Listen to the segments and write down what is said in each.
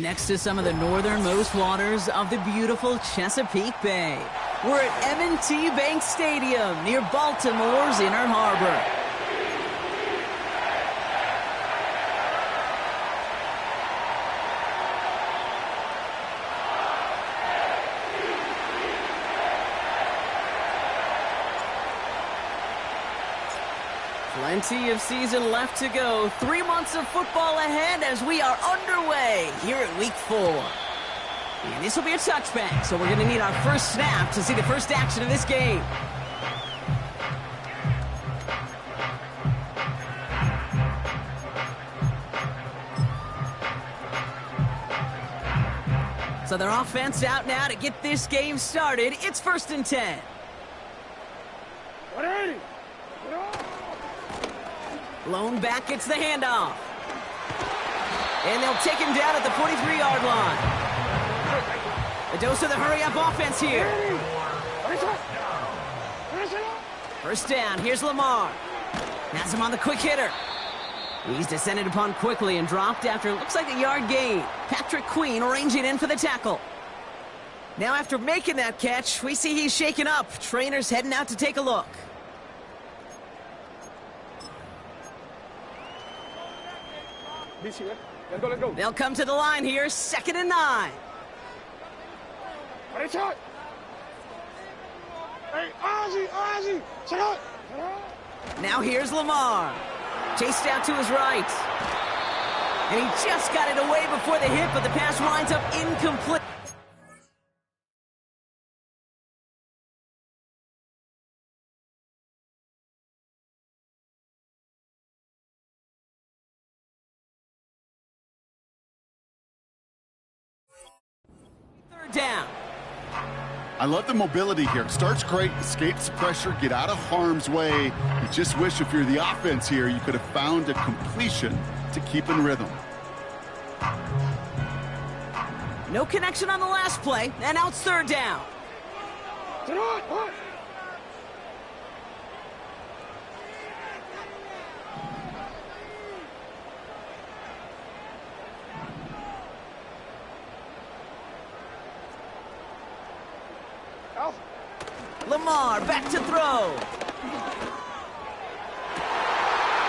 next to some of the northernmost waters of the beautiful Chesapeake Bay. We're at M&T Bank Stadium near Baltimore's Inner Harbor. Plenty of season left to go. 3 months of football ahead as we are underway here at Week 4. And this will be a touchback, so we're going to need our first snap to see the first action of this game. So their offense out now to get this game started. It's 1st and 10. Lone back gets the handoff. And they'll take him down at the 43-yard line. A dose of the hurry-up offense here. First down, here's Lamar. Has him on the quick hitter. He's descended upon quickly and dropped after, looks like a yard gain. Patrick Queen arranging in for the tackle. Now after making that catch, we see he's shaken up. Trainers heading out to take a look. They'll come to the line here, 2nd and 9. Now here's Lamar. Chased out to his right. And he just got it away before the hit, but the pass winds up incomplete. Down. I love the mobility here. It starts great, escapes the pressure, get out of harm's way. You just wish if you're the offense here, you could have found a completion to keep in rhythm. No connection on the last play, and now it's 3rd down. Lamar back to throw.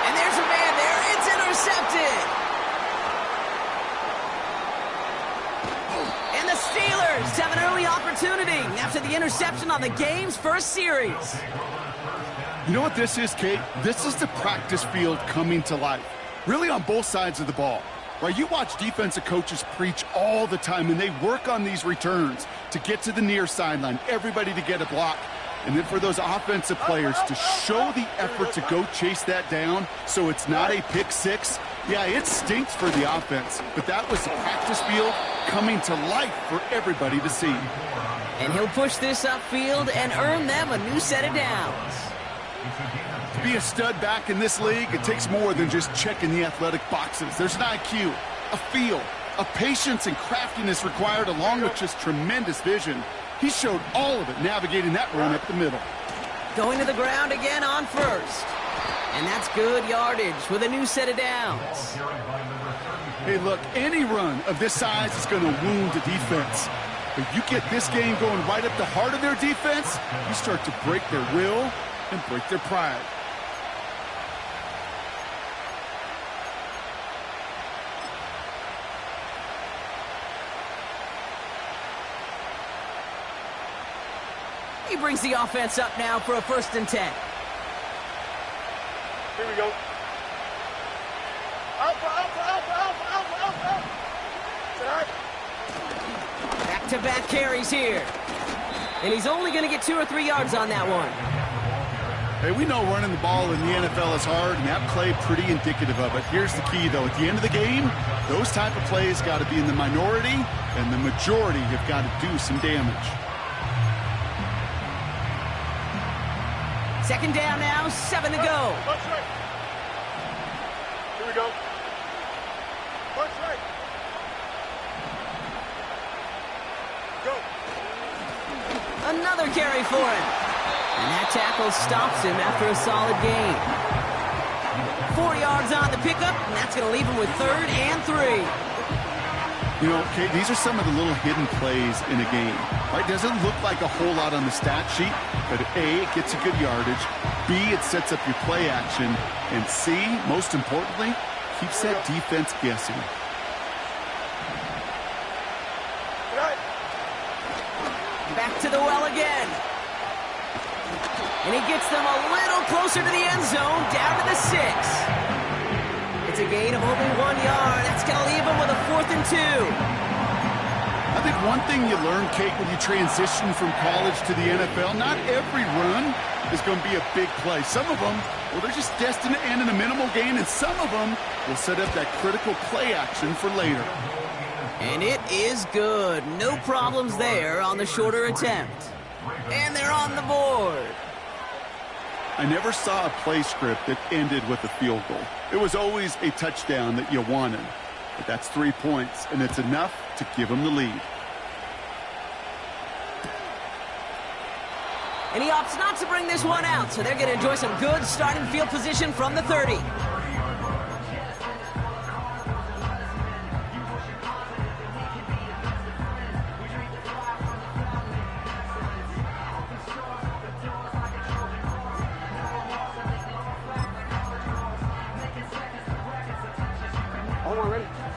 And there's a man there. It's intercepted. And the Steelers have an early opportunity after the interception on the game's first series. You know what this is, Kate? This is the practice field coming to life. Really on both sides of the ball. Right, you watch defensive coaches preach all the time, and they work on these returns to get to the near sideline, everybody to get a block, and then for those offensive players to show the effort to go chase that down so it's not a pick six. Yeah, it stinks for the offense, but that was the practice field coming to life for everybody to see. And he'll push this upfield and earn them a new set of downs. To be a stud back in this league, it takes more than just checking the athletic boxes. There's an IQ, a feel, a patience and craftiness required along with just tremendous vision. He showed all of it navigating that run up the middle. Going to the ground again on 1st. And that's good yardage with a new set of downs. Hey, look, any run of this size is going to wound the defense. But you get this game going right up the heart of their defense, you start to break their will and break their pride. He brings the offense up now for a 1st and 10. Here we go. Back-to-back carries here. And he's only going to get 2 or 3 yards on that one. Hey, we know running the ball in the NFL is hard, and that play pretty indicative of it. Here's the key, though. At the end of the game, those type of plays got to be in the minority, and the majority have got to do some damage. 2nd down now, 7 to go. Right. Here we go. Right. Go. Another carry for him. And that tackle stops him after a solid gain. 4 yards on the pickup, and that's going to leave him with 3rd and 3. You know, Kate, these are some of the little hidden plays in a game. Right? Doesn't look like a whole lot on the stat sheet, but A, it gets you good yardage. B, it sets up your play action. And C, most importantly, keeps that defense guessing. Back to the well again. And he gets them a little closer to the end zone, down to the 6. It's a gain of only 1 yard. That's going to leave him with a 4th and 2. I think one thing you learn, Kate, when you transition from college to the NFL, not every run is going to be a big play. Some of them, well, they're just destined to end in a minimal gain, and some of them will set up that critical play action for later. And it is good. No problems there on the shorter attempt. And they're on the board. I never saw a play script that ended with a field goal. It was always a touchdown that you wanted. But that's 3 points, and it's enough to give them the lead. And he opts not to bring this one out, so they're going to enjoy some good starting field position from the 30.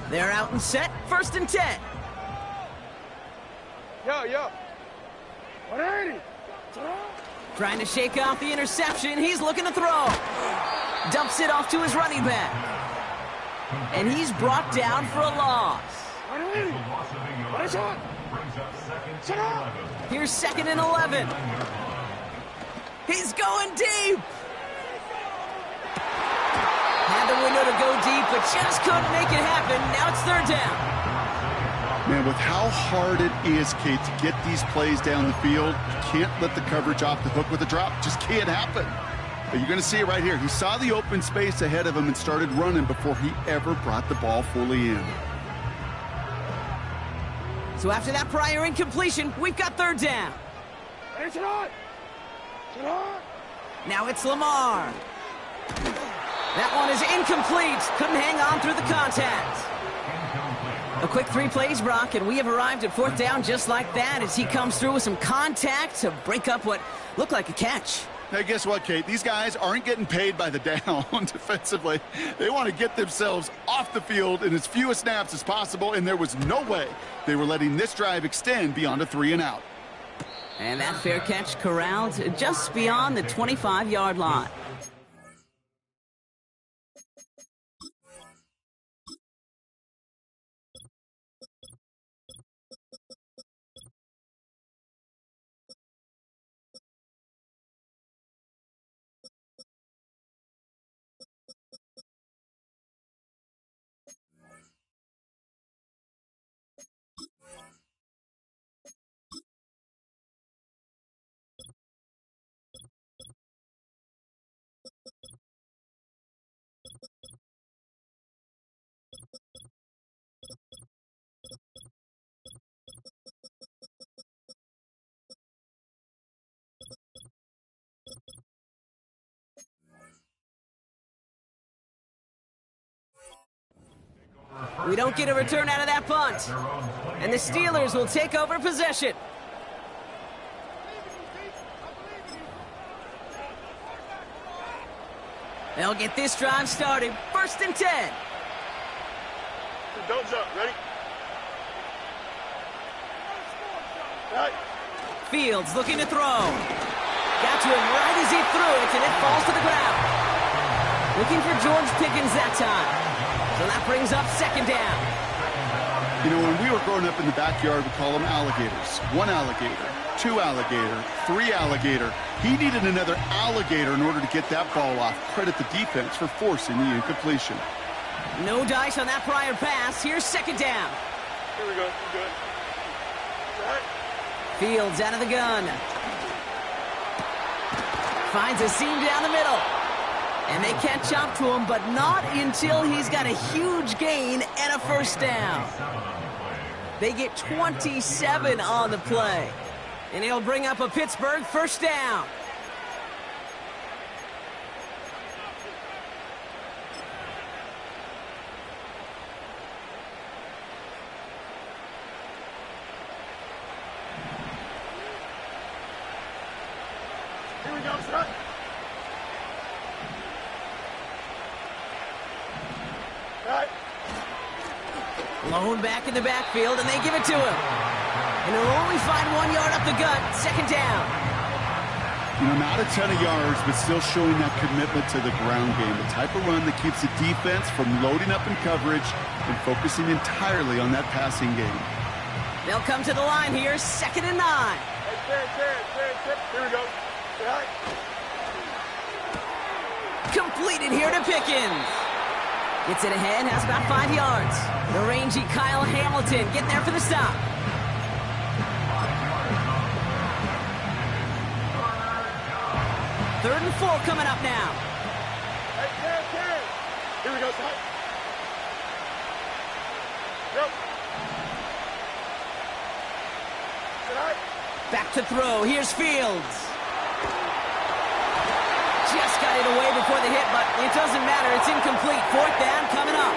They're out and set, 1st and 10. Yo. 180. Trying to shake off the interception. He's looking to throw. Dumps it off to his running back. And he's brought down for a loss. 180. What is it? Sit up. Here's 2nd and 11. He's going deep. Had the window to go deep, but just couldn't make it happen. Now it's 3rd down. Man, with how hard it is, Kate, to get these plays down the field, you can't let the coverage off the hook with a drop. Just can't happen. But you're going to see it right here. He saw the open space ahead of him and started running before he ever brought the ball fully in. So after that prior incompletion, we've got 3rd down. Sit on. Now it's Lamar. That one is incomplete. Couldn't hang on through the contact. A quick 3 plays, Brock, and we have arrived at 4th down just like that as he comes through with some contact to break up what looked like a catch. Hey, guess what, Kate? These guys aren't getting paid by the down defensively. They want to get themselves off the field in as few snaps as possible, and there was no way they were letting this drive extend beyond a 3 and out. And that fair catch corralled just beyond the 25-yard line. We don't get a return out of that punt. And the Steelers will take over possession. They'll get this drive started. 1st and 10. Don't jump. Ready? Right. Fields looking to throw. Got to him right as he threw it, and it falls to the ground. Looking for George Pickens that time. So that brings up 2nd down. You know, when we were growing up in the backyard, we call them alligators. 1 alligator, 2 alligator, 3 alligator. He needed another alligator in order to get that ball off. Credit the defense for forcing the incompletion. No dice on that prior pass. Here's 2nd down. Here we go. We're good. Right. Fields out of the gun. Finds a seam down the middle. And they catch up to him, but not until he's got a huge gain and a 1st down. They get 27 on the play. And he'll bring up a Pittsburgh 1st down. Blown back in the backfield, and they give it to him. And he'll only find 1 yard up the gut, second down. You know, not a ton of yards, but still showing that commitment to the ground game. The type of run that keeps the defense from loading up in coverage and focusing entirely on that passing game. They'll come to the line here, 2nd and 9. Here we go. Completed here to Pickens. Gets it ahead, has about 5 yards. The rangy Kyle Hamilton getting there for the stop. Third and 4 coming up now. Here we go, son. Back to throw. Here's Fields. Just got it away before the hit, but it doesn't matter. It's incomplete. 4th down coming up.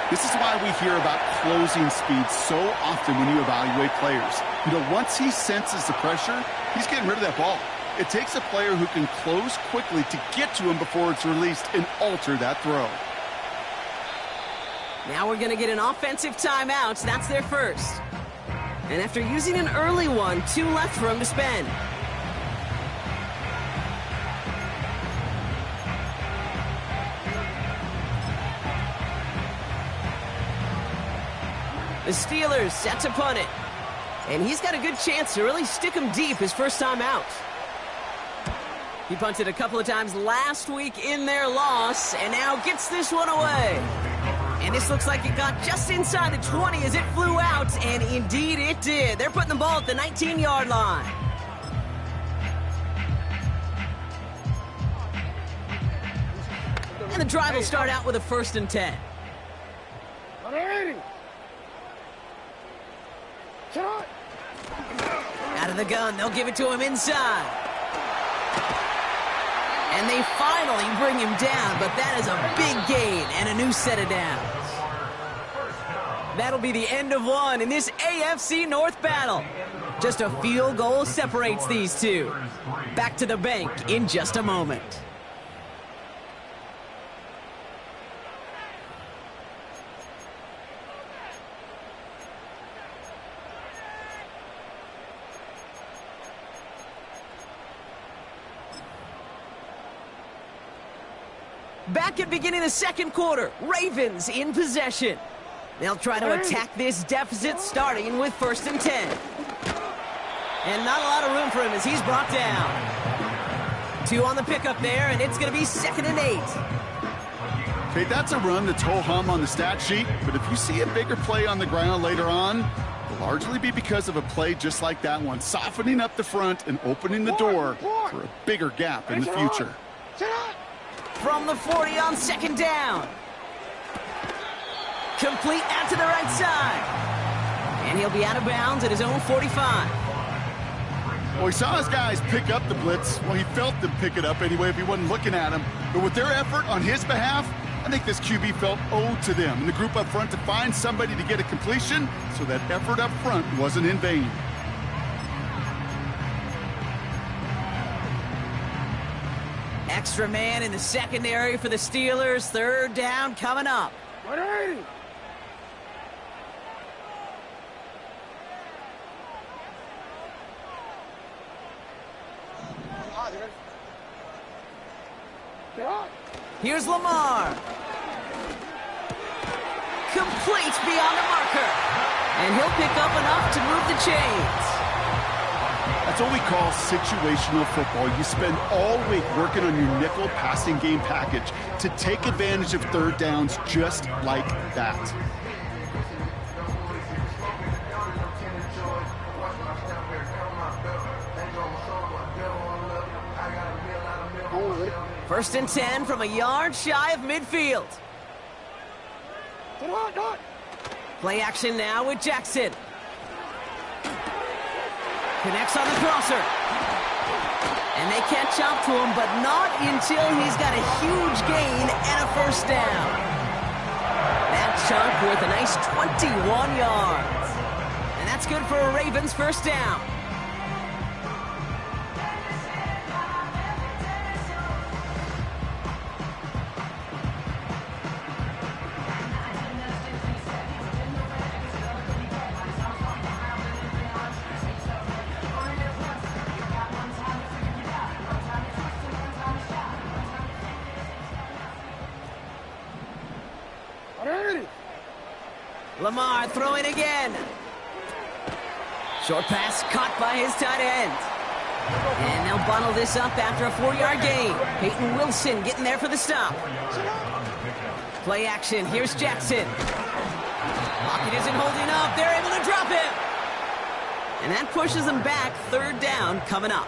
This is why we hear about closing speed so often when you evaluate players. You know, once he senses the pressure, he's getting rid of that ball. It takes a player who can close quickly to get to him before it's released and alter that throw. Now we're going to get an offensive timeout. That's their first. And after using an early one, 2 left for him to spend. The Steelers set to punt it. And he's got a good chance to really stick him deep his first time out. He punted a couple of times last week in their loss, and now gets this one away. And this looks like it got just inside the 20 as it flew out, and indeed it did. They're putting the ball at the 19-yard line. And the drive will start out with a 1st and 10. Out of the gun, they'll give it to him inside. And they finally bring him down, but that is a big gain and a new set of downs. That'll be the end of one in this AFC North battle. Just a field goal separates these two. Back to the bank in just a moment. Back at beginning of the second quarter, Ravens in possession. They'll try to attack this deficit starting with 1st and 10. And not a lot of room for him as he's brought down. 2 on the pickup there, and it's going to be 2nd and 8. Okay, that's a run that's ho-hum on the stat sheet, but if you see a bigger play on the ground later on, it'll largely be because of a play just like that one, softening up the front and opening the door for a bigger gap in the future. From the 40 on 2nd down. Complete out to the right side. And he'll be out of bounds at his own 45. Well, he saw his guys pick up the blitz. Well, he felt them pick it up anyway if he wasn't looking at him. But with their effort on his behalf, I think this QB felt owed to them and the group up front to find somebody to get a completion, so that effort up front wasn't in vain. Extra man in the secondary for the Steelers. 3rd down coming up. Here's Lamar. Complete beyond the marker. And he'll pick up enough to move the chains. That's what we call situational football. You spend all week working on your nickel passing game package to take advantage of 3rd downs just like that. First and 10 from a yard shy of midfield. Play action now with Jackson. Connects on the crosser. And they catch up to him, but not until he's got a huge gain and a 1st down. That chunk worth a nice 21 yards. And that's good for a Ravens 1st down. Lamar throwing again. Short pass caught by his tight end. And they'll bundle this up after a 4-yard gain. Peyton Wilson getting there for the stop. Play action. Here's Jackson. Pocket isn't holding up. They're able to drop him. And that pushes them back. 3rd down coming up.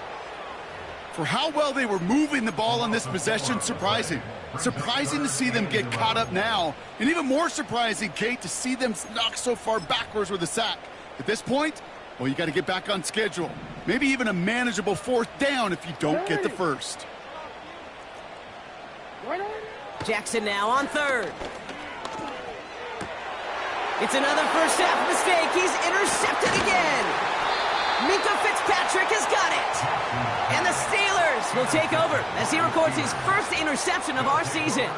For how well they were moving the ball on this possession, surprising. Surprising to see them get caught up now. And even more surprising, Kate, to see them knock so far backwards with a sack. At this point, well, you got to get back on schedule. Maybe even a manageable 4th down if you don't get the first. Jackson now on 3rd. It's another first half mistake. He's intercepted again. Minka Fitzpatrick has got it. And the Steelers will take over as he records his first interception of our season.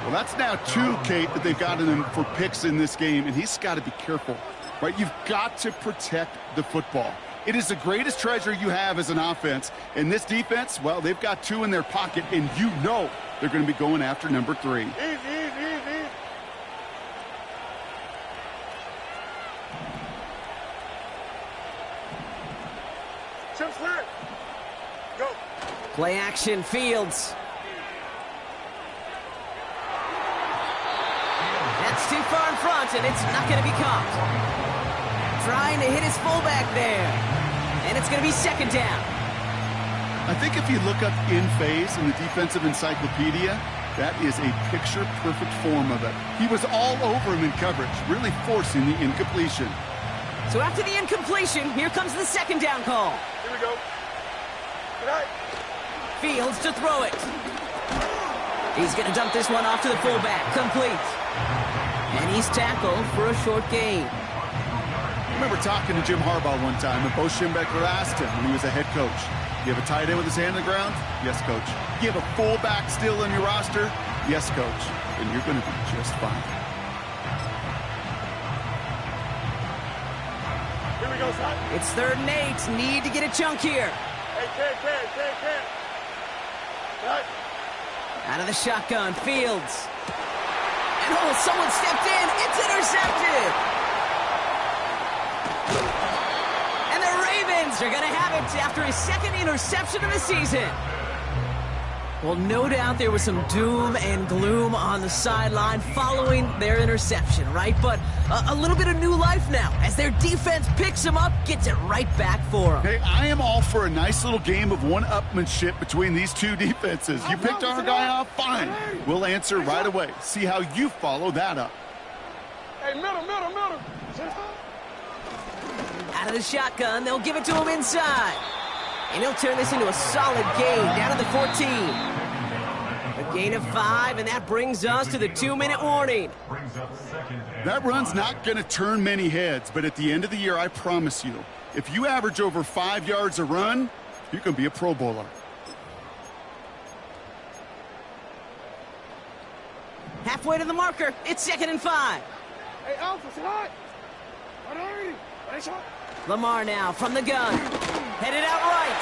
Well, that's now 2, Kate, that they've gotten him for picks in this game, and he's got to be careful. Right? You've got to protect the football. It is the greatest treasure you have as an offense. And this defense, well, they've got 2 in their pocket, and you know they're going to be going after number 3. Easy. Chip's clear. Go. Play action, Fields. That's too far in front, and it's not going to be caught. Trying to hit his fullback there. And it's going to be 2nd down. I think if you look up in phase in the defensive encyclopedia, that is a picture-perfect form of it. He was all over him in coverage, really forcing the incompletion. So after the incompletion, here comes the 2nd down call. Here we go. Good night. Fields to throw it. He's going to dump this one off to the fullback. Complete. And he's tackled for a short gain. I remember talking to Jim Harbaugh one time, and Bo Schembechler asked him when he was a head coach, you have a tight end with his hand on the ground? Yes, coach. You have a fullback still in your roster? Yes, coach. And you're going to be just fine. Here we go, son. It's 3rd and 8. Need to get a chunk here. Hey, Ken. Right. Out of the shotgun, Fields. And someone stepped in. It's intercepted. And the Ravens are going to have it after his 2nd interception of the season. Well, no doubt there was some doom and gloom on the sideline following their interception, right? But a little bit of new life now as their defense picks him up, gets it right back for them. Hey, I am all for a nice little game of one-upmanship between these 2 defenses. You picked our guy off, fine. We'll answer right away. See how you follow that up. Hey, middle. Out of the shotgun, they'll give it to him inside. And he'll turn this into a solid gain down to the 14. A gain of 5, and that brings us to the 2-minute warning. That run's not going to turn many heads, but at the end of the year, I promise you, if you average over 5 yards a run, you can be a Pro Bowler. Halfway to the marker, it's 2nd and 5. Hey, Alpha, sit hot. Lamar now from the gun. Headed out right.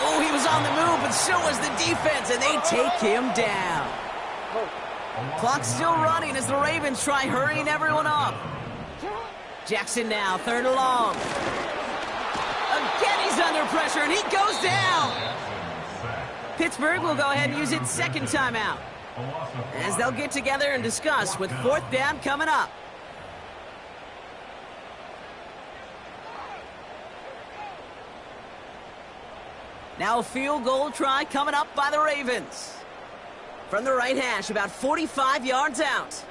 Oh, he was on the move, but so was the defense, and they take him down. Clock's still running as the Ravens try hurrying everyone up. Jackson now, 3rd and long. Again, he's under pressure, and he goes down. Pittsburgh will go ahead and use its 2nd timeout, as they'll get together and discuss with 4th down coming up. Now a field goal try coming up by the Ravens. From the right hash, about 45 yards out.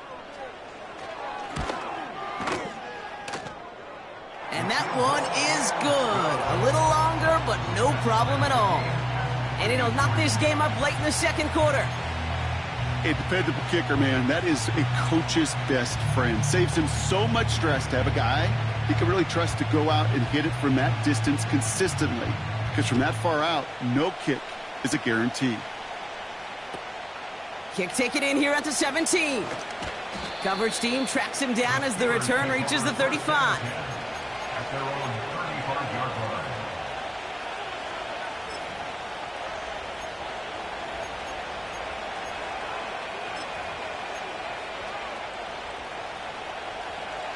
And that one is good. A little longer, but no problem at all. And it'll knock this game up late in the 2nd quarter. A dependable kicker, man, that is a coach's best friend. Saves him so much stress to have a guy he can really trust to go out and hit it from that distance consistently. Because from that far out, no kick is a guarantee. Kick taken in here at the 17. Coverage team tracks him down as the return reaches the 35. At their own 35-yard line.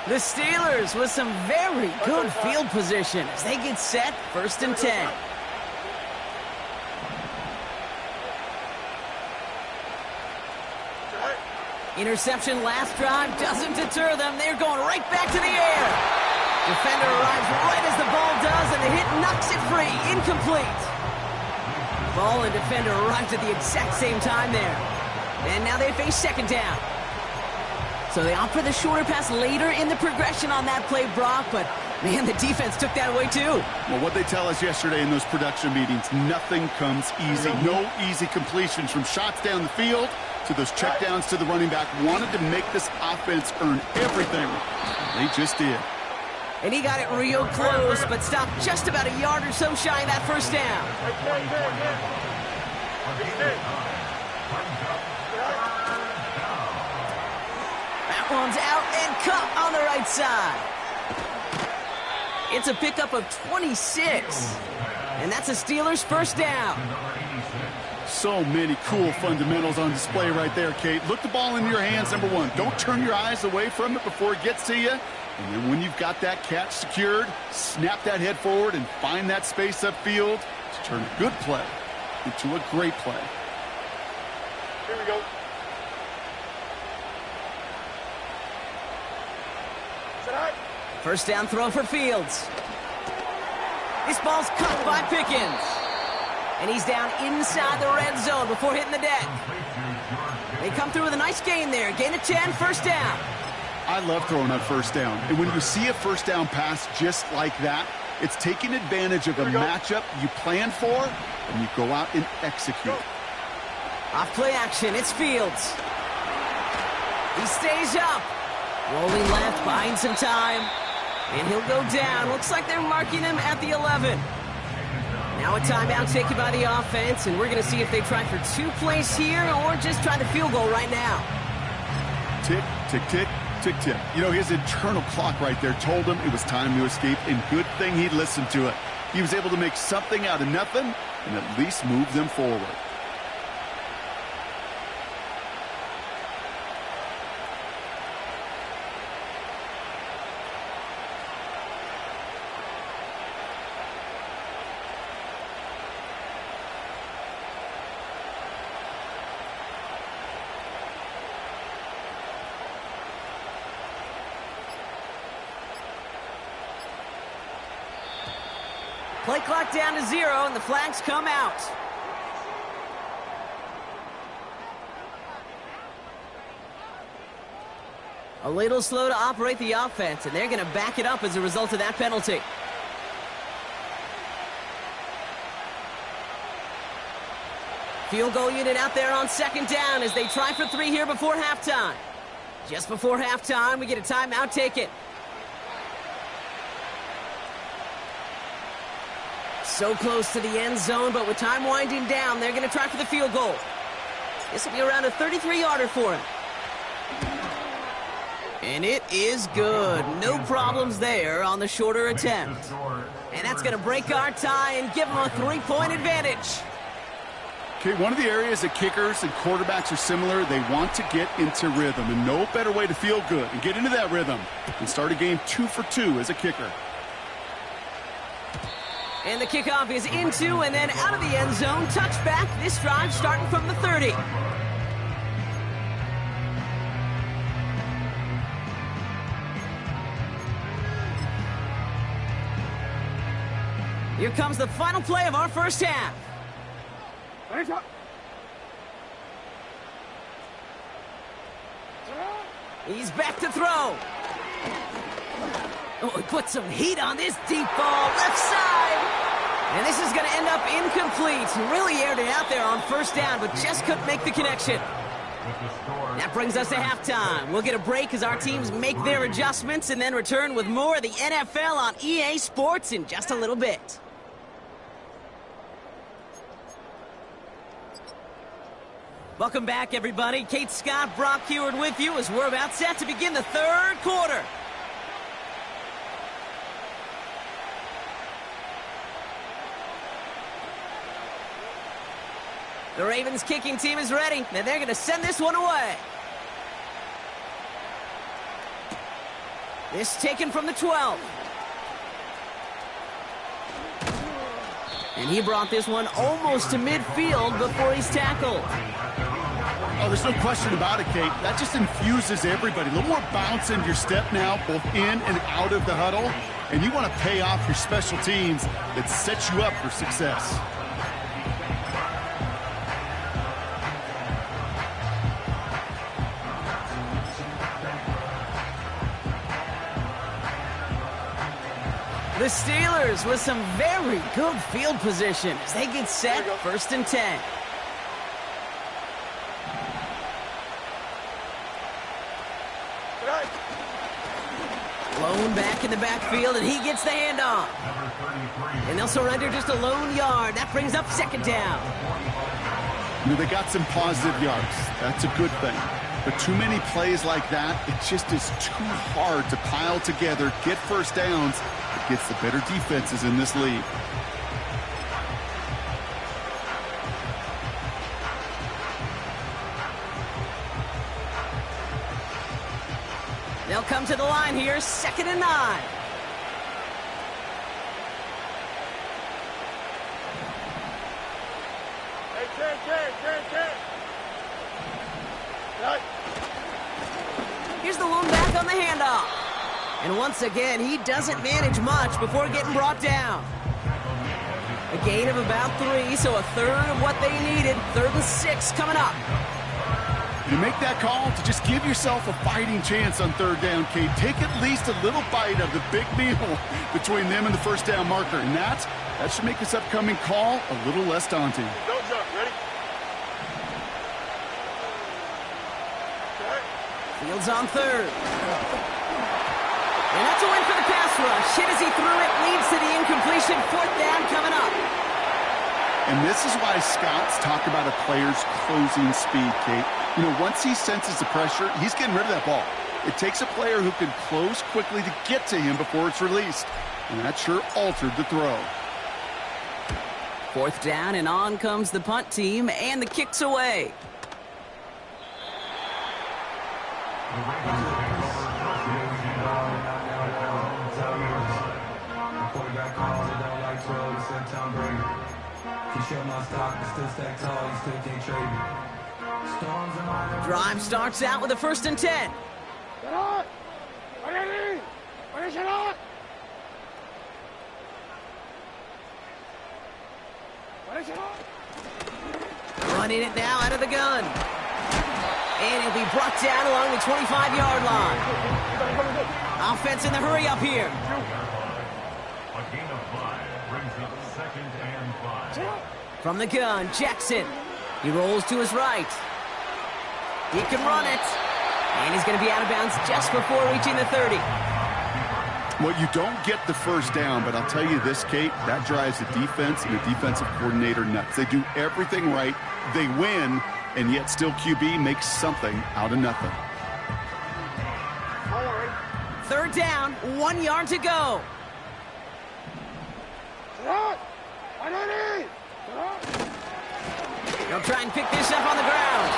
The Steelers with some very good field position as they get set, 1st and 10. Interception last drive doesn't deter them. They're going right back to the air. Defender arrives right as the ball does, and the hit knocks it free. Incomplete. Ball and defender arrived at the exact same time there. And now they face 2nd down. So they opt for the shorter pass later in the progression on that play, Brock, but man, the defense took that away too. Well, what they tell us yesterday in those production meetings, nothing comes easy. No easy completions from shots down the field to those checkdowns to the running back. Wanted to make this offense earn everything. They just did. And he got it real close, but stopped just about a yard or so shy of that 1st down. That one's out and cut on the right side. It's a pickup of 26. And that's a Steelers 1st down. So many cool fundamentals on display right there, Kate. Look the ball into your hands, number one. Don't turn your eyes away from it before it gets to you. And then when you've got that catch secured, snap that head forward and find that space upfield to turn a good play into a great play. Here we go. Sit high. 1st down throw for Fields. This ball's caught by Pickens. And he's down inside the red zone before hitting the deck. They come through with a nice gain there. Gain of 10, 1st down. I love throwing on 1st down. And when you see a 1st down pass just like that, it's taking advantage of a matchup you plan for, and you go out and execute. Off play action, it's Fields. He stays up. Rolling left, buying some time. And he'll go down. Looks like they're marking him at the 11. Now a timeout taken by the offense, and we're going to see if they try for 2 plays here or just try the field goal right now. Tick, tick, tick, tick, tick. You know, his internal clock right there told him it was time to escape, and good thing he listened to it. He was able to make something out of nothing and at least move them forward. Play clock down to 0, and the flags come out. A little slow to operate the offense, and they're going to back it up as a result of that penalty. Field goal unit out there on 2nd down as they try for 3 here before halftime. Just before halftime, we get a timeout taken. So close to the end zone, but with time winding down, they're going to try for the field goal. This will be around a 33-yarder for him. And it is good. No problems there on the shorter attempt. And that's going to break our tie and give them a 3-point advantage. Okay, one of the areas that kickers and quarterbacks are similar, they want to get into rhythm. And no better way to feel good and get into that rhythm than start a game 2 for 2 as a kicker. And the kickoff is into and then out of the end zone. Touchback. This drive starting from the 30. Here comes the final play of our 1st half. He's back to throw. Oh, he put some heat on this deep ball, left side. And this is going to end up incomplete. Really aired it out there on 1st down, but just couldn't make the connection. That brings us to halftime. We'll get a break as our teams make their adjustments and then return with more of the NFL on EA Sports in just a little bit. Welcome back, everybody. Kate Scott, Brock Heward with you as we're about set to begin the 3rd quarter. The Ravens kicking team is ready, and they're going to send this one away. This taken from the 12. And he brought this one almost to midfield before he's tackled. Oh, there's no question about it, Kate. That just infuses everybody. A little more bounce in your step now, both in and out of the huddle. And you want to pay off your special teams that sets you up for success. The Steelers with some very good field position as they get set, 1st and 10. Lone back in the backfield, and he gets the handoff. And they'll surrender just a lone yard. That brings up 2nd down. You know, they got some positive yards. That's a good thing. But too many plays like that, it just is too hard to pile together, get first downs. It gets the better defenses in this league. They'll come to the line here, 2nd and 9. Here's the lone back on the handoff. And once again, he doesn't manage much before getting brought down. A gain of about 3, so a third of what they needed. 3rd and 6 coming up. You make that call to just give yourself a fighting chance on 3rd down, Kate. Take at least a little bite of the big meal between them and the 1st down marker. And that should make this upcoming call a little less daunting. Don't jump. Ready? Fields on 3rd. And that's a win for the pass rush. Hit as he threw it, leads to the incompletion. 4th down coming up. And this is why scouts talk about a player's closing speed, Kate. You know, once he senses the pressure, he's getting rid of that ball. It takes a player who can close quickly to get to him before it's released. And that sure altered the throw. 4th down, and on comes the punt team, and the kick's away. Drive starts out with a 1st and 10. Running it now out of the gun. And he'll be brought down along the 25-yard line. Offense in the hurry up here. A gain of 5 brings up 2nd and 5. From the gun, Jackson. He rolls to his right. He can run it. And he's going to be out of bounds just before reaching the 30. Well, you don't get the 1st down, but I'll tell you this, Kate, that drives the defense and the defensive coordinator nuts. They do everything right. They win, and yet still QB makes something out of nothing. 3rd down, 1 yard to go. He'll try and pick this up on the ground.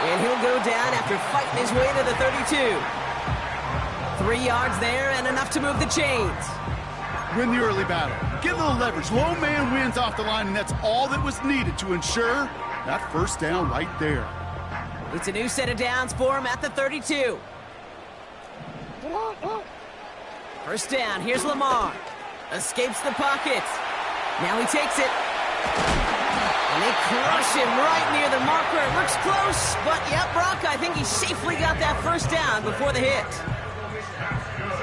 And he'll go down after fighting his way to the 32. 3 yards there and enough to move the chains. Win the early battle. Get a little leverage. Low man wins off the line, and that's all that was needed to ensure that 1st down right there. It's a new set of downs for him at the 32. 1st down, here's Lamar. Escapes the pocket. Now he takes it. And they crush him right near the marker. It looks close, but yep, Brock, I think he safely got that 1st down before the hit.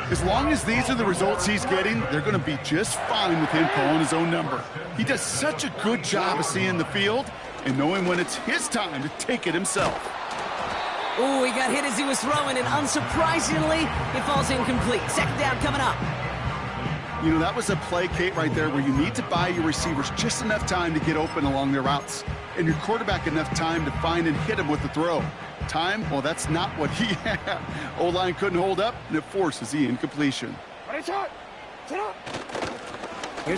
As long as these are the results he's getting, they're going to be just fine with him calling his own number. He does such a good job of seeing the field and knowing when it's his time to take it himself. Ooh, he got hit as he was throwing, and unsurprisingly, it falls incomplete. 2nd down coming up. You know, that was a play, Kate, right there where you need to buy your receivers just enough time to get open along their routes, and your quarterback enough time to find and hit him with the throw. Time, well, that's not what he had. O-line couldn't hold up, and it forces the incompletion. Here's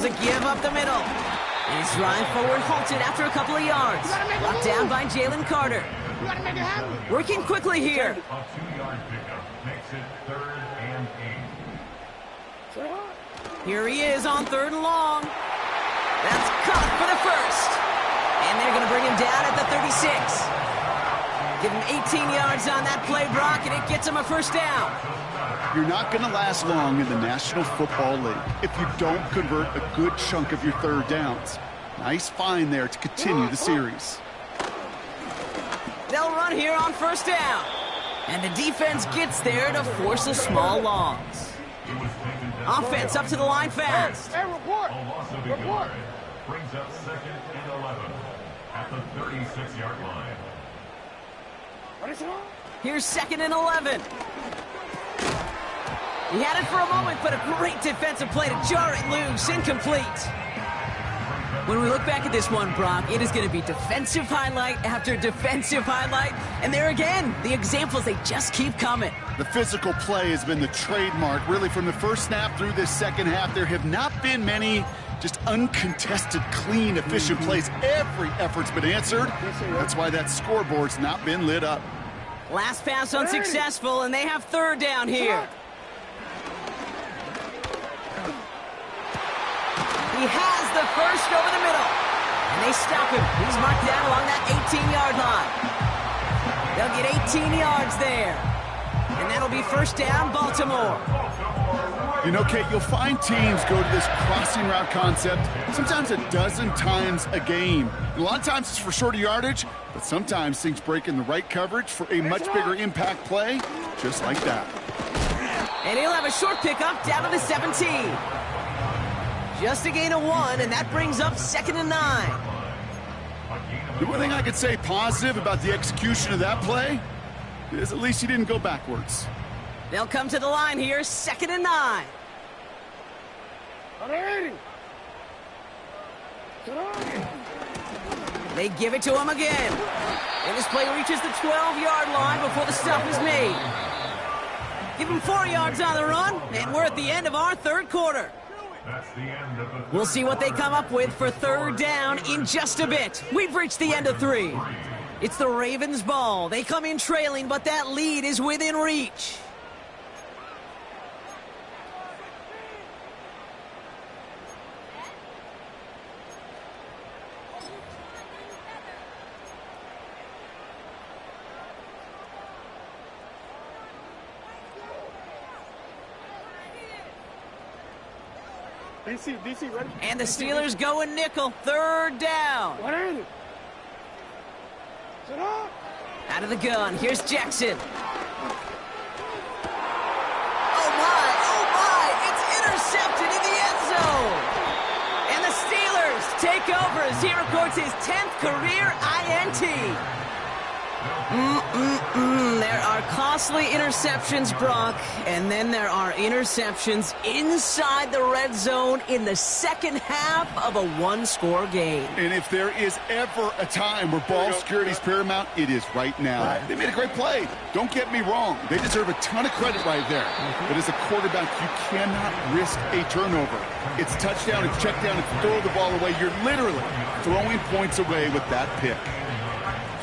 a give up the middle. And his drive forward halted after a couple of yards. Brought down by Jalen Carter. Working quickly here. A 2-yard pickup makes it 3rd and 8. Here he is on 3rd and long. That's caught for the first. And they're going to bring him down at the 36. Give him 18 yards on that play, Brock, and it gets him a first down. You're not going to last long in the National Football League if you don't convert a good chunk of your 3rd downs. Nice find there to continue the series. They'll run here on 1st down. And the defense gets there to force a small loss. Offense up to the line fast. Hey, report. A loss of a yard brings up 2nd and 11 at the 36-yard line. What is it on? Here's 2nd and 11. He had it for a moment, but a great defensive play to jar it loose. Incomplete. When we look back at this one, Brock, it is going to be defensive highlight after defensive highlight. And there again, the examples, they just keep coming. The physical play has been the trademark. Really, from the first snap through this second half, there have not been many just uncontested, clean, efficient plays. Every effort's been answered. That's why that scoreboard's not been lit up. Last pass unsuccessful, and they have 3rd down here. He has the first over the middle. And they stop him. He's marked down along that 18-yard line. They'll get 18 yards there. And that'll be 1st down, Baltimore. You know, Kate, you'll find teams go to this crossing route concept sometimes a dozen times a game. A lot of times it's for shorter yardage, but sometimes things break in the right coverage for a much bigger impact play, just like that. And he'll have a short pickup down to the 17. Just a gain of 1, and that brings up 2nd and 9. The one thing I could say positive about the execution of that play is at least he didn't go backwards. They'll come to the line here, 2nd and 9. They give it to him again. And this play reaches the 12-yard line before the stop is made. Give him 4 yards on the run, and we're at the end of our 3rd quarter. That's the end of the We'll see what they come up with for 3rd down in just a bit. We've reached the end of 3. It's the Ravens' ball. They come in trailing, but that lead is within reach. DC, ready? And the Steelers go in nickel. 3rd down. What is it? Sit up. Out of the gun. Here's Jackson. Oh, my. It's intercepted in the end zone. And the Steelers take over as he records his 10th career INT. There are costly interceptions, Brock, and then there are interceptions inside the red zone in the second half of a one-score game. And if there is ever a time where ball security is paramount, it is right now. They made a great play. Don't get me wrong. They deserve a ton of credit right there. But as a quarterback, you cannot risk a turnover. It's touchdown, it's check down, it's throw the ball away. You're literally throwing points away with that pick.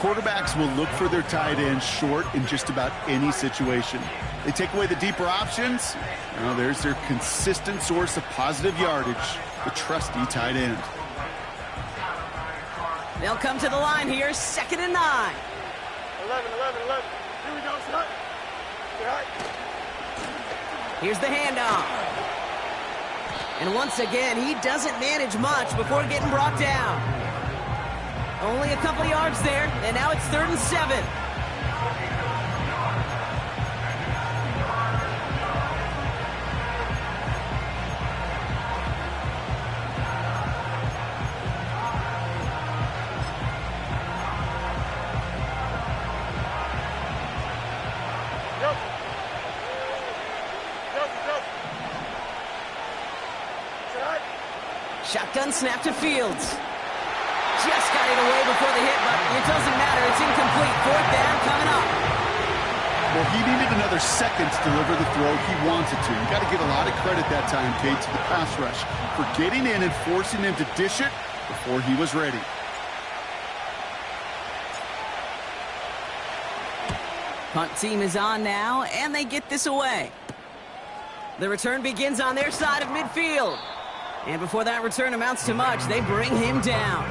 Quarterbacks will look for their tight end short in just about any situation. They take away the deeper options. Now there's their consistent source of positive yardage, the trusty tight end. They'll come to the line here, 2nd and 9. 11. Here we go, son. Here's the handoff. And once again, he doesn't manage much before getting brought down. Only a couple yards there, and now it's 3rd and 7. Shotgun snap to Fields. Just got it away before the hit, but it doesn't matter. It's incomplete. 4th down coming up. Well, he needed another second to deliver the throw he wanted to. You got to give a lot of credit that time, Kate, to the pass rush for getting in and forcing him to dish it before he was ready. Punt team is on now, and they get this away. The return begins on their side of midfield. And before that return amounts to much, they bring him down.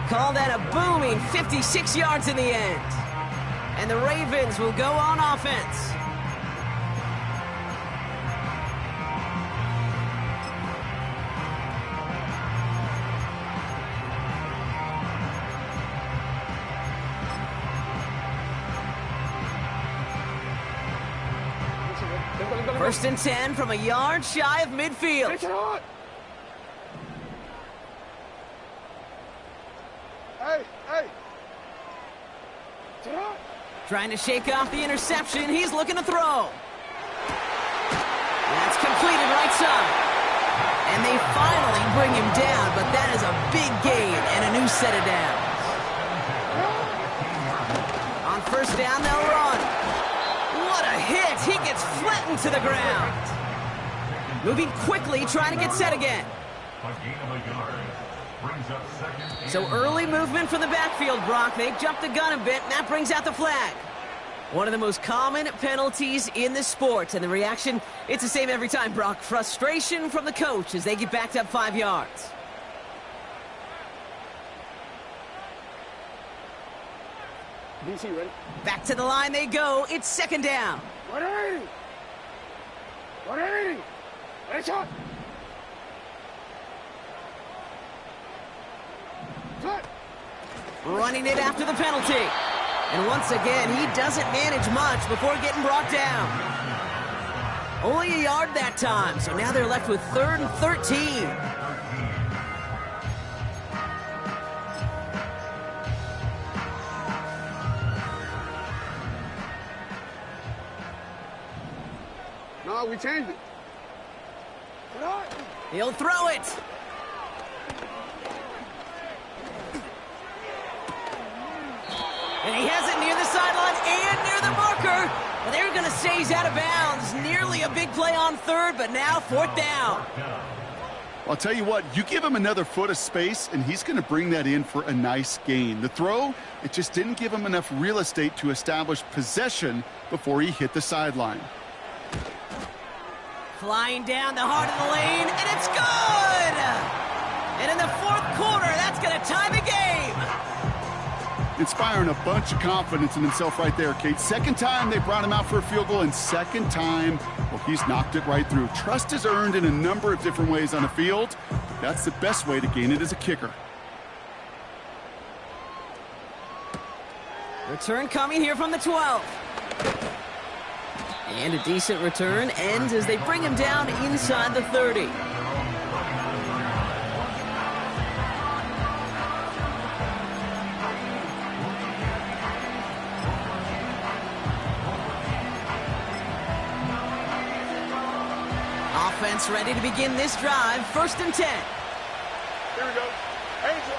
Call that a booming 56 yards in the end. And the Ravens will go on offense. First and 10 from a yard shy of midfield. Hey. Trying to shake off the interception. He's looking to throw. That's completed right side. And they finally bring him down, but that is a big gain and a new set of downs. On first down, they'll run. What a hit! He gets flattened to the ground. Moving quickly, trying to get set again. So early movement from the backfield, Brock. They jumped the gun a bit, and that brings out the flag. One of the most common penalties in the sport, and the reaction, it's the same every time, Brock. Frustration from the coach as they get backed up 5 yards. DC, ready? Back to the line they go. It's second down. 180. 180. Ready, shot. Cut. Running it after the penalty. And once again, he doesn't manage much before getting brought down. Only a yard that time, so now they're left with 3rd and 13. No, we changed it. He'll throw it. And he has it near the sideline and near the marker. But they're going to say he's out of bounds. Nearly a big play on 3rd, but now 4th down. I'll tell you what, you give him another foot of space, and he's going to bring that in for a nice gain. The throw, it just didn't give him enough real estate to establish possession before he hit the sideline. Flying down the heart of the lane, and it's good! And in the 4th quarter, that's going to tie the game. Inspiring a bunch of confidence in himself right there, Kate. Second time they brought him out for a field goal, and second time, well, he's knocked it right through. Trust is earned in a number of different ways on the field. That's the best way to gain it as a kicker. Return coming here from the 12. And a decent return ends as they bring him down inside the 30. Offense ready to begin this drive. 1st and 10. Here we go. Angel.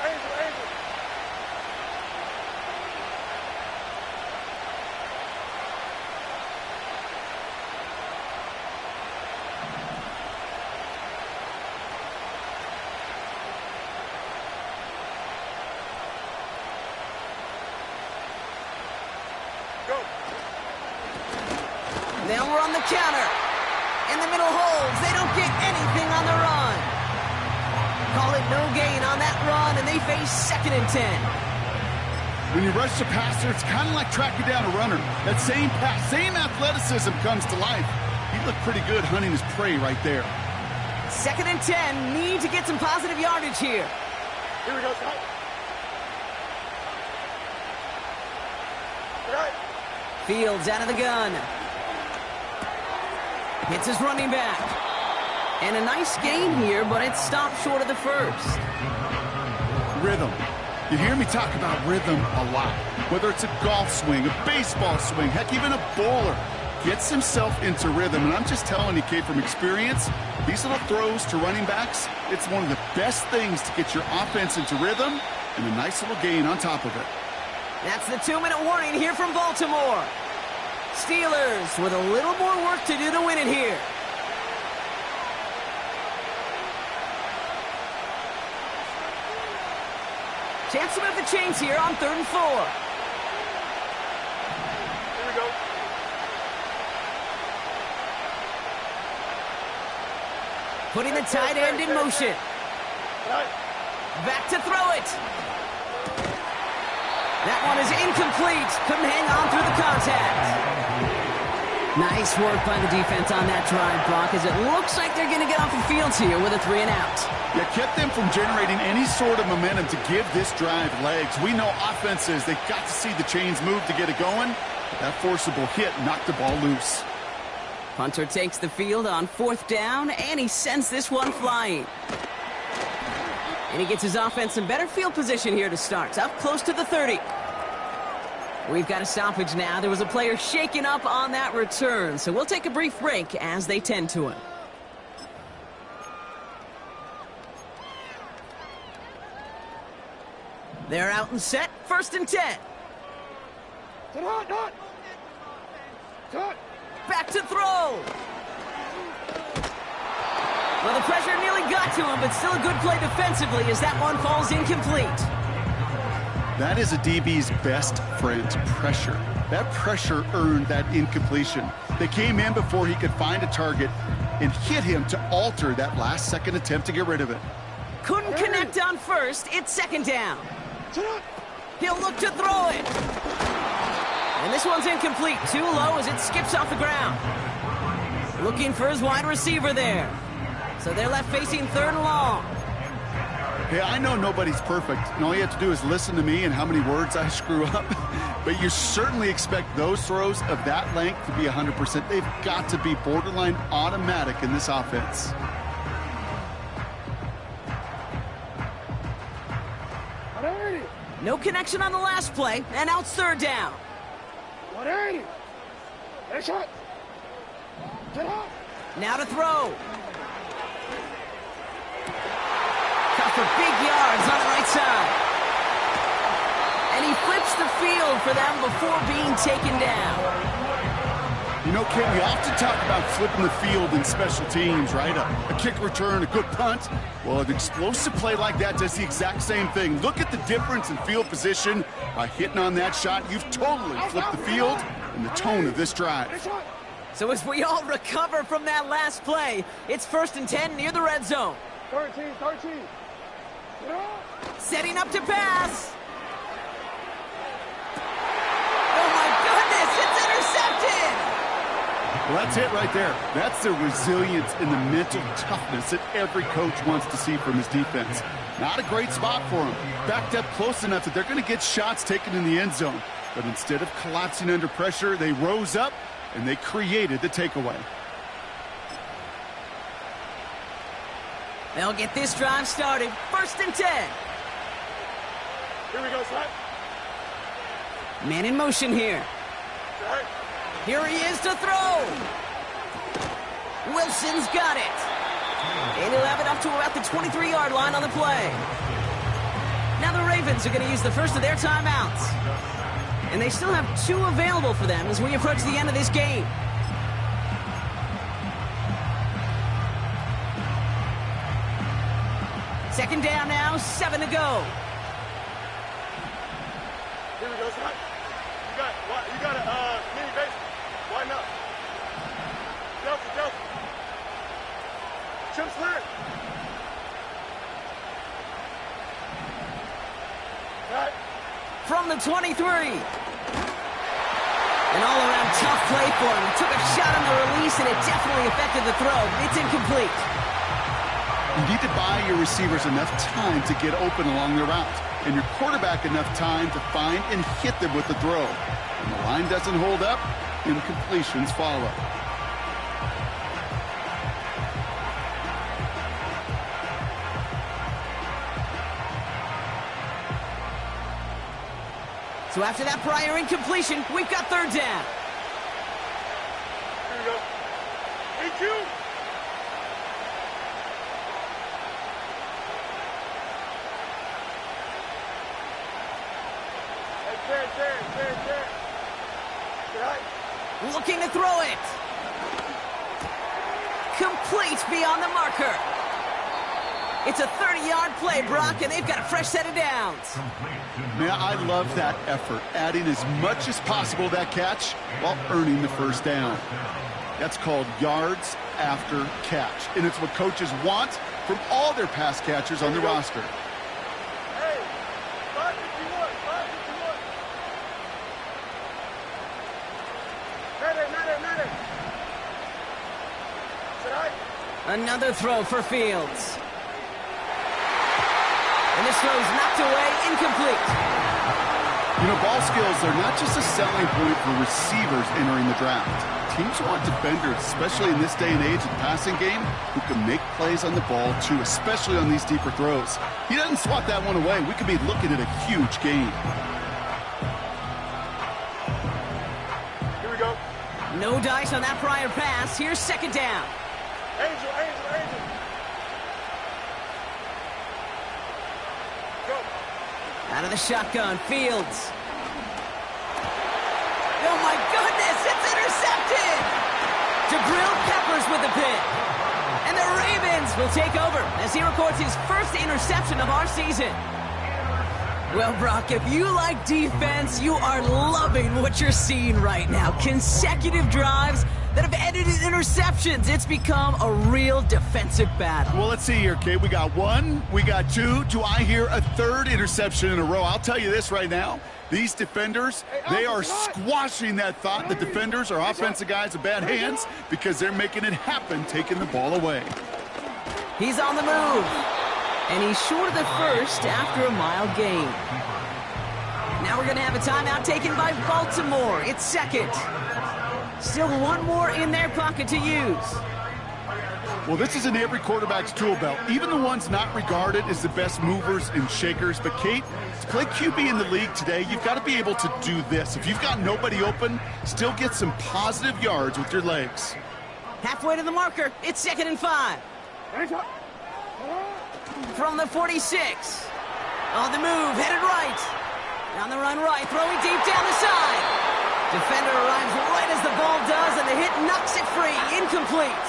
Go. They'll run the counter. In the middle holds. They don't get anything on the run. Call it no gain on that run, and they face 2nd and 10. When you rush the passer, it's kind of like tracking down a runner. That same pass, same athleticism comes to life. He looked pretty good hunting his prey right there. 2nd and 10. Need to get some positive yardage here. Here we go, Scott. Right. Fields out of the gun. Hits his running back. And a nice gain here, but it stopped short of the 1st. Rhythm. You hear me talk about rhythm a lot. Whether it's a golf swing, a baseball swing, heck, even a bowler gets himself into rhythm. And I'm just telling you, Kate, from experience, these little throws to running backs, it's one of the best things to get your offense into rhythm and a nice little gain on top of it. That's the 2-minute warning here from Baltimore. Steelers with a little more work to do to win it here. Chance to move the chains here on 3rd and 4. Here we Putting the tight end in motion. Back to throw it. That one is incomplete. Couldn't hang on through the contact. Nice work by the defense on that drive, Brock, as it looks like they're going to get off the field here with a 3 and out. Yeah, kept them from generating any sort of momentum to give this drive legs. We know offenses, they've got to see the chains move to get it going. That forcible hit knocked the ball loose. Punter takes the field on 4th down, and he sends this one flying. And he gets his offense in better field position here to start, up close to the 30. We've got a stoppage now. There was a player shaken up on that return, so we'll take a brief break as they tend to him. They're out and set, 1st and 10. Back to throw. Well, the pressure nearly got to him, but still a good play defensively as that one falls incomplete. That is a DB's best friend, pressure. That pressure earned that incompletion. They came in before he could find a target and hit him to alter that last-second attempt to get rid of it. Couldn't connect on 1st. It's 2nd down. He'll look to throw it. And this one's incomplete. Too low as it skips off the ground. Looking for his wide receiver there. So they're left facing 3rd and long. Hey, I know nobody's perfect, and all you have to do is listen to me and how many words I screw up. But you certainly expect those throws of that length to be 100%. They've got to be borderline automatic in this offense. No connection on the last play, and now it's 3rd down. Now to throw. Cut for big yards on the right side. And he flips the field for them before being taken down. You know, Kate, we often talk about flipping the field in special teams, right? A kick return, a good punt. Well, an explosive play like that does the exact same thing. Look at the difference in field position. By hitting on that shot, you've totally flipped the field and the tone of this drive. So as we all recover from that last play, it's 1st and 10 near the red zone. 13. Setting up to pass. Oh my goodness, it's intercepted! Well, that's it right there. That's the resilience and the mental toughness that every coach wants to see from his defense. Not a great spot for him. Backed up close enough that they're going to get shots taken in the end zone. But instead of collapsing under pressure, they rose up and they created the takeaway. They'll get this drive started. 1st and 10. Here we go, son. Man in motion here. Right. Here he is to throw. Wilson's got it. And he'll have it up to about the 23-yard line on the play. Now the Ravens are going to use the first of their timeouts. And they still have 2 available for them as we approach the end of this game. Second down now, 7 to go. Here we go, son. You got a mini base. Why not? Delta. Chip slant. Right. From the 23. An all-around tough play for him. He took a shot on the release, and it definitely affected the throw. It's incomplete. You need to buy your receivers enough time to get open along the route, and your quarterback enough time to find and hit them with the throw. When the line doesn't hold up, incompletions follow. So after that prior incompletion, we've got 3rd down. Here we go. EQ. Looking to throw it. Complete beyond the marker. It's a 30-yard play, Brock, and they've got a fresh set of downs. Man, I love that effort, adding as much as possible to that catch while earning the first down. That's called yards after catch. And it's what coaches want from all their pass catchers on the roster. Hey, 551, 551. Madden. Should I? Another throw for Fields. And this throw's knocked away, incomplete. You know, ball skills are not just a selling point for receivers entering the draft. Teams want defenders, especially in this day and age of the passing game, who can make plays on the ball, too, especially on these deeper throws. He doesn't swat that one away. We could be looking at a huge gain. Here we go. No dice on that prior pass. Here's second down. Angel. Go. Out of the shotgun, Fields. Oh, my goodness, it's intercepted! Jabril Peppers with the pick. And the Ravens will take over as he records his first interception of our season. Well, Brock, if you like defense, you are loving what you're seeing right now. Consecutive drives that have ended in interceptions. It's become a real defensive battle. Well, let's see here, Kate. We got one, we got two. Do I hear a third interception in a row? I'll tell you this right now. These defenders, they are squashing that thought that defenders are offensive guys with bad hands because they're making it happen, taking the ball away. He's on the move. And he's short of the first after a mile gain. Now we're going to have a timeout taken by Baltimore. It's second. Still one more in their pocket to use. Well, this is in every quarterback's tool belt, even the ones not regarded as the best movers and shakers. But, Kate, to play QB in the league today, you've got to be able to do this. If you've got nobody open, still get some positive yards with your legs. Halfway to the marker. It's 2nd and 5. From the 46. On the move, headed right. On the run right, throwing deep down the side. Defender arrives right as the ball does, and the hit knocks it free. Incomplete.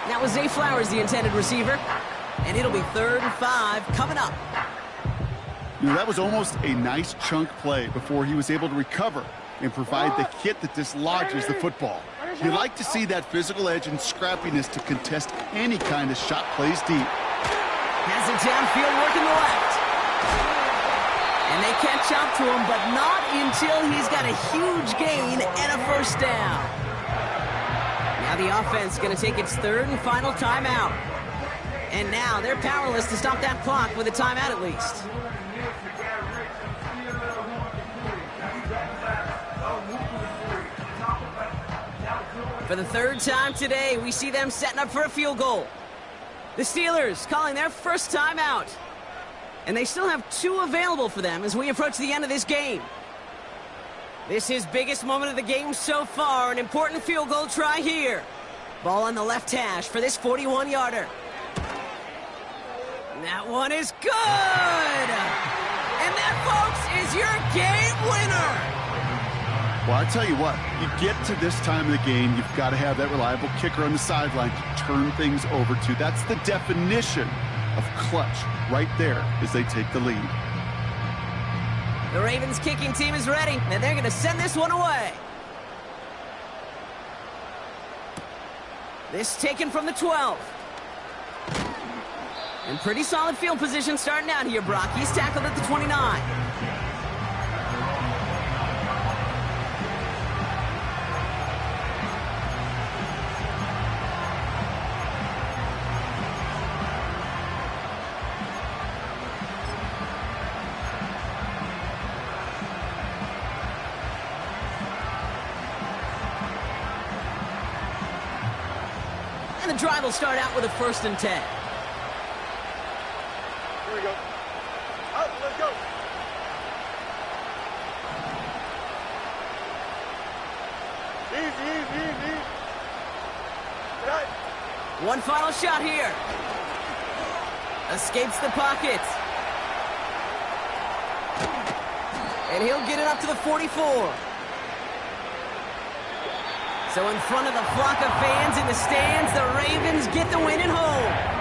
That was Zay Flowers, the intended receiver. And it'll be 3rd and 5 coming up. You know, that was almost a nice chunk play before he was able to recover and provide the hit that dislodges the football. You like to see that physical edge and scrappiness to contest any kind of shot plays deep. Has it downfield, working the left. And they catch up to him, but not until he's got a huge gain and a first down. Now the offense is going to take its 3rd and final timeout. And now they're powerless to stop that clock with a timeout at least. For the 3rd time today, we see them setting up for a field goal. The Steelers calling their first timeout. And they still have 2 available for them as we approach the end of this game. This is biggest moment of the game so far. An important field goal try here. Ball on the left hash for this 41-yarder. That one is good! And that, folks, is your game winner! Well, I tell you what, you get to this time of the game, you've got to have that reliable kicker on the sideline to turn things over to. That's the definition of clutch right there as they take the lead. The Ravens kicking team is ready, and they're going to send this one away. This taken from the 12. And pretty solid field position starting out here, Brock. He's tackled at the 29. And the drive will start out with a 1st and 10. Here we go. Out, let's go. Easy. Right. One final shot here. Escapes the pocket. And he'll get it up to the 44. So in front of the flock of fans in the stands, the Ravens get the win at home.